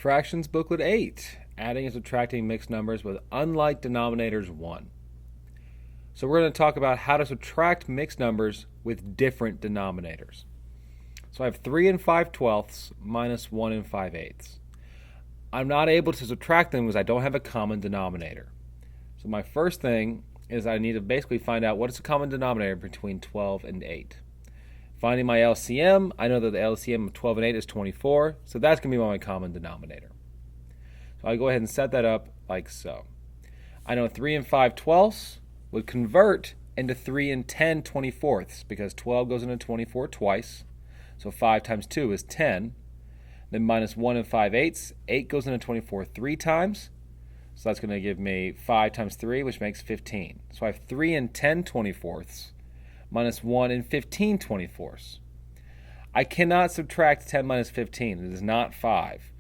Fractions Booklet 8, Adding and Subtracting Mixed Numbers with Unlike Denominators 1. So we're going to talk about how to subtract mixed numbers with different denominators. So I have 3 and 5/12 minus 1 and 5/8. I'm not able to subtract them because I don't have a common denominator. So my first thing is I need to basically find out what is the common denominator between 12 and 8. Finding my LCM, I know that the LCM of 12 and 8 is 24, so that's going to be my common denominator. So I go ahead and set that up like so. I know 3 and 5/12 would convert into 3 and 10/24 because 12 goes into 24 twice, so 5 times 2 is 10. Then minus 1 and 5/8, 8 goes into 24 3 times, so that's going to give me 5 times 3, which makes 15. So I have 3 and 10/24 minus 1 and 15/24. I cannot subtract 10 minus 15. It is not 5.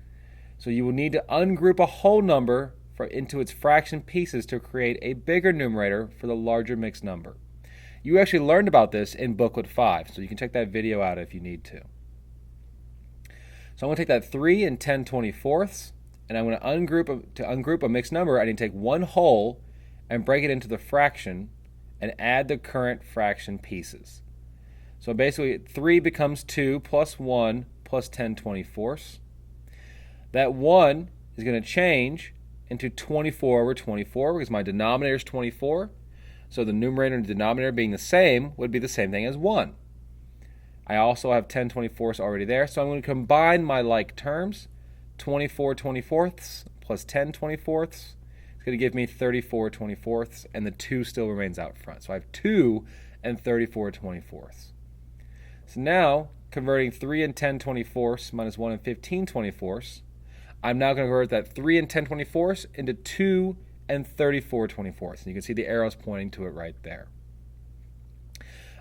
So you will need to ungroup a whole number into its fraction pieces to create a bigger numerator for the larger mixed number. You actually learned about this in Booklet 5, so you can check that video out if you need to. So I'm going to take that 3 and 10/24, and I'm going to ungroup a mixed number. I need to take one whole and break it into the fraction and add the current fraction pieces. So basically 3 becomes 2 plus 1 plus 10/24. That 1 is going to change into 24 over 24 because my denominator is 24. So the numerator and denominator being the same would be the same thing as 1. I also have 10/24 already there, so I'm going to combine my like terms. 24/24 plus 10/24 is going to give me 34/24, and the 2 still remains out front. So I have 2 and 34/24. So now, converting 3 and 10/24 minus 1 and 15/24, I'm now going to convert that 3 and 10/24 into 2 and 34/24. And you can see the arrows pointing to it right there.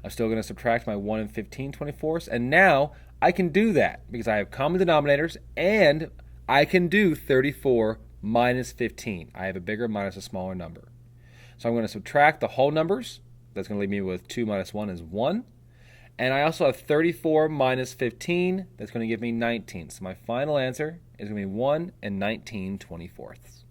I'm still going to subtract my 1 and 15/24, and now I can do that because I have common denominators, and I can do 34 minus 15. I have a bigger minus a smaller number. So I'm going to subtract the whole numbers. That's going to leave me with 2 minus 1 is 1. And I also have 34 minus 15. That's going to give me 19. So my final answer is going to be 1 and 19/24.